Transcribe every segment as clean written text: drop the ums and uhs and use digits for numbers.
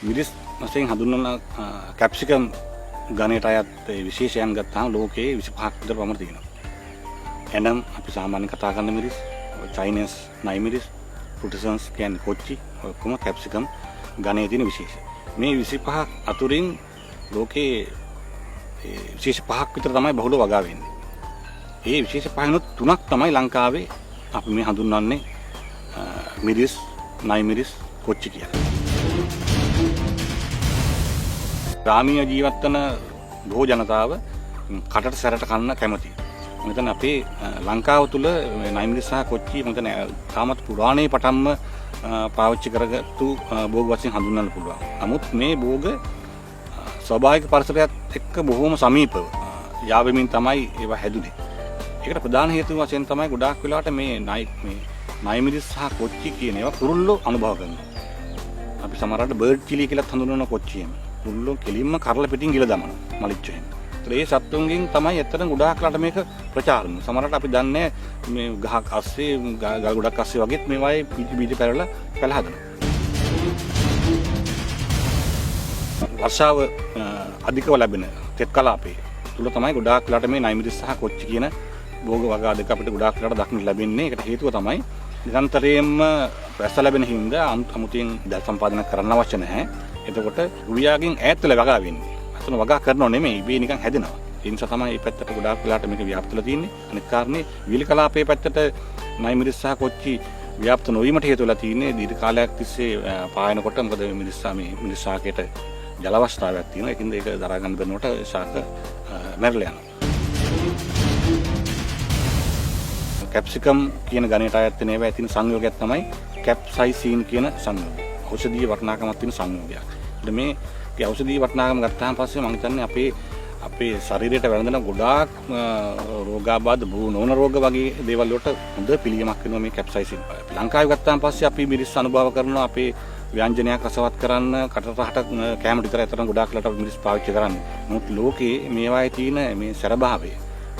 මිරිස් වශයෙන් හඳුන්වන කැප්සිකම් ගණයට අයත් විශේෂයන් ගත්තාම ලෝකයේ 25ක් විතර පමණ තියෙනවා. එනම් අපි සාමාන්‍යයෙන් කතා කරන මිරිස්, චයිනීස් නයි මිරිස්, ෆෘටිසන්ස් කියන්නේ කොච්චි, ඔක්කොම කැප්සිකම් ගණයේ තියෙන විශේෂ. මේ 25ක් අතුරින් ලෝකයේ විශේෂ 5ක් විතර තමයි බහුල වගා වෙන්නේ. ඒ විශේෂ 5නොත් 3ක් තමයි ලංකාවේ අපි මේ හඳුන්වන්නේ මිරිස්, නයි මිරිස්, කොච්චි කියලා. ග්‍රාමීය ජීවත් වන බොහෝ ජනතාව කටට සැරට කන්න කැමතියි. මම හිතන්නේ අපේ ලංකාව තුල නයි මිරිස් සහ කොච්චි මම හිතන්නේ තාමත් පුරාණයේ පටන්ම පාවිච්චි කරගත්තු භෝග වශයෙන් හඳුන්වන්න පුළුවන්. නමුත් මේ භෝග ස්වභාවික පරිසරයත් එක්ක බොහෝම සමීපව යාවෙමින් තමයි ඒවා හැදුනේ. ඒකට ප්‍රධාන හේතුව වශයෙන් තමයි ගොඩාක් වෙලාවට මේ නයි මිරිස් සහ කොච්චි කියන ඒවා කුරුල්ලෝ අනුභව කරනවා. අපි සමහරවිට බර්ඩ් චිලි කියලා හඳුන්වන කොච්චියම කුරුල්ලෝ කෙලින්ම කරලා පිටින් ගිල දමනවා මලිච්චයෙන්. ඒ සත්තුන්ගෙන් තමයි ඇත්තටම ගොඩාක් වෙලාට මේක ප්‍රචාර වෙනවා. සමහරවිට අපි දන්නේ මේ ගහක් අස්සේ ගල් ගොඩක් අස්සේ වගේත් මේවායේ බීජ පැරලා පැල හදනවා. වර්ෂාව අධිකව ලැබෙන තෙත් කලාපේ තුල තමයි ගොඩාක් වෙලාට මේ නයි මිරිස් සහ කොච්චි කියන භෝග වගා දෙක අපිට ගොඩාක් වෙලාට දක්නට ලැබෙන්නේ. ඒකට හේතුව තමයි නිරන්තරයෙන්ම රැස් ලැබෙන හින්දා අමුතියෙන් දැල් සම්පාදනය කරන්න අවශ්‍ය නැහැ. එතකොට රුවියාගෙන් ඈත් වෙලා වගා වෙන්නේ. අතන වගා කරනව නෙමෙයි, ඉබේ නිකන් හැදෙනවා. ඒ නිසා තමයි මේ පැත්තට ගොඩාක් වෙලාට මේක ව්‍යාප්ත වෙලා තියෙන්නේ. අනිත් කාරණේ විල කලාපයේ පැත්තට නයි මිරිස් සහ කොච්චි ව්‍යාප්ත නොවීමට හේතු වෙලා තියෙන්නේ දීර්ඝ කාලයක් තිස්සේ පායනකොට. මොකද මිරිස් ශාකයට ජල අවස්ථාවක් තියෙනවා. ඒකින්ද ඒක දරා ගන්න බැරිනකොට ශාක මැරලා යනවා. කැප්සිකම් කියන ගණයට අයත් වෙන ඒවා තියෙන සංයෝගයක් තමයි කැප්සයිසින් කියන සංයෝගය. ඖෂධීය වටිනාකමක් තියෙන සංයෝගයක්. ඒත් මේ ඖෂධීය වටිනාකම ගත්තාන් පස්සේ මම හිතන්නේ අපේ ශරීරයට වැළඳන ගොඩාක් රෝගාබාධ නොවන රෝග වගේ දේවල් වලට හොඳ පිළියමක් වෙනවා මේ කැප්සයිසින්. ලංකාවේ ගත්තාන් පස්සේ අපි මිරිස් අනුභව කරනවා අපේ ව්‍යංජනයක් රසවත් කරන්න කටරහට කැමරට විතර අතරම ගොඩාක් ලට මිරිස් පාවිච්චි කරන්නේ. නමුත් ලෝකේ මේවායේ තියෙන මේ සැරභාවය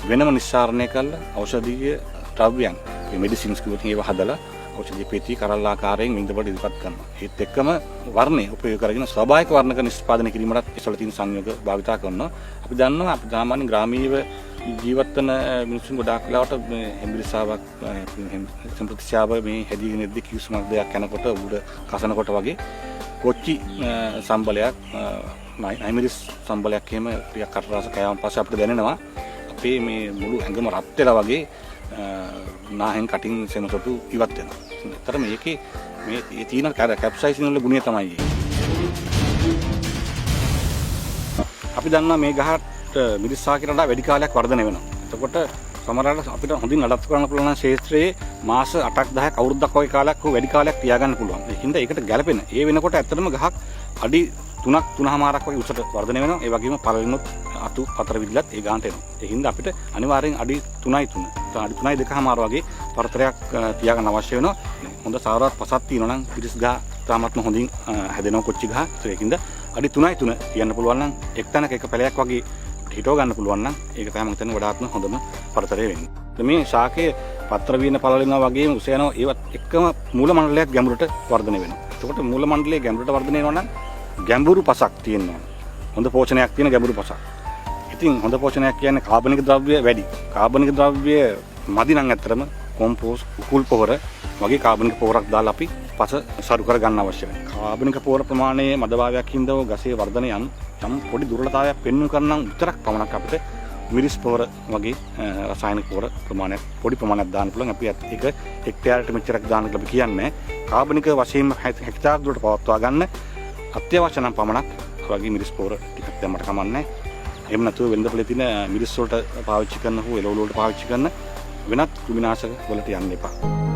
වෙනම නිස්සාරණය කරලා ඖෂධීය ද්‍රව්‍යයන් මේ මෙඩිසින්ස් කිව්වොත් ඒවා හදලා ඖෂධීය පෙති කරල් ආකාරයෙන් විඳපඩ ඉදිරිපත් කරනවා. ඒත් එක්කම වර්ණය උපයෝග කරගෙන ස්වභාවික වර්ණක නිෂ්පාදනය කිරීමටත් ඒසල තියෙන සංයෝග භාවිතා කරනවා. අපි දන්නවා අපි සාමාන්‍ය ග්‍රාමීයව ජීවත් වෙන මිනිස්සුන් ගොඩාක් වෙලාවට මේ හෙම්බිරිසාවක් සම්ප්‍රතිශාව මේ හැදීගෙන ඉද්දි කිව්ස්මක් දෙයක් යනකොට උඩ කසනකොට වගේ කොච්චි සම්බලයක් නයි මිරිස් සම්බලයක් එහෙම ටිකක් කටරස කෑවන් පස්සේ අපිට දැනෙනවා අපේ මේ මුළු ඇඟම රත් වෙලා වගේ නාහෙන් කටින් සෙනසොටු ඉවත් වෙනවා. ඒතර මේකේ මේ තියෙන කැප්සයිසින් වල ගුණය තමයි අපි දන්නවා මේ ගහට මිරිස් ශාකයට වඩා වැඩි කාලයක් වර්ධනය වෙනවා. එතකොට සමහරවිට අපිට හොඳින් නඩත්තු කරන්න පුළුවන් ශාස්ත්‍රයේ මාස 8ක් 10ක් අවුරුද්දක් වගේ කාලයක් හෝ වැඩි කාලයක් තියාගන්න පුළුවන්. ඒ හින්දා ඒකට ගැළපෙන. ඒ වෙනකොට ඇත්තටම ගහක් අඩි 3ක් 3.5ක් වගේ උසට වර්ධනය වෙනවා. ඒ වගේම පළවෙනිනොත් අතු පතර විදිලත් ඒ ගානට එනවා. ඒ හින්දා අපිට අනිවාර්යෙන් අඩි 3.3 අඩි 3.2 වගේ පරතරයක් තියාගන්න අවශ්‍ය වෙනවා. හොඳ සාරවත් පසක් තියෙනවා නම් මිරිස් ගහ තාමත්ම හොඳින් හැදෙනවා කොච්චි ගහ. ඒකින්ද අඩි 3.3 තියන්න පුළුවන් නම් එක් තැනක එක පැලයක් වගේ හිටව ගන්න පුළුවන් නම් ඒක තමයි මම හිතන්නේ වඩාත්ම හොඳම පරතරය වෙන්නේ. මේ ශාකයේ පත්‍ර වින පළලනවා වගේම උස යනවා ඒවත් එක්කම මූල මණ්ඩලයක් ගැඹුරට වර්ධනය වෙනවා. එතකොට මූල මණ්ඩලයේ ගැඹුරට වර්ධනය වෙනවා නම් ගැඹුරු පසක් තියෙනවා. හොඳ පෝෂණයක් තියෙන ගැඹුරු පසක්. ඉතින් හොඳ පෝෂණයක් කියන්නේ කාබනික ද්‍රව්‍ය වැඩි. කාබනික ද්‍රව්‍ය මදි නම් ඇත්තටම කොම්පෝස්ට් කුල් පොහොර වගේ කාබනික පොහොරක් දාලා අපි පස සරු කර ගන්න අවශ්‍ය වෙනවා. කාබනික පොහොර ප්‍රමාණයේ මදභාවයක් හින්දා ගසේ වර්ධනය යම් පොඩි දුර්වලතාවයක් පෙන්වු කරනම් විතරක් පමණක් අපිට මිරිස් පොහොර වගේ රසායනික පොහොර ප්‍රමාණයක් පොඩි ප්‍රමාණයක් දාන්න පුළුවන්. අපි ඒක හෙක්ටයාරයට මෙච්චරක් දාන්න කියලා අපි කියන්නේ. කාබනික වශයෙන් හෙක්ටයාර දුරට පවත්වා ගන්න අත්‍යවශ්‍ය නම් පමණක් වගේ මිරිස් පොහොර ටිකක් දැම්මට කමන්නේ. එහෙම නැතුව වෙළඳපොලේ තියෙන මිරිස් වලට පාවිච්චි කරන හෝ එළවලු වලට පාවිච්චි කරන වෙනත් කෘමිනාශක වලට යන්න එපා.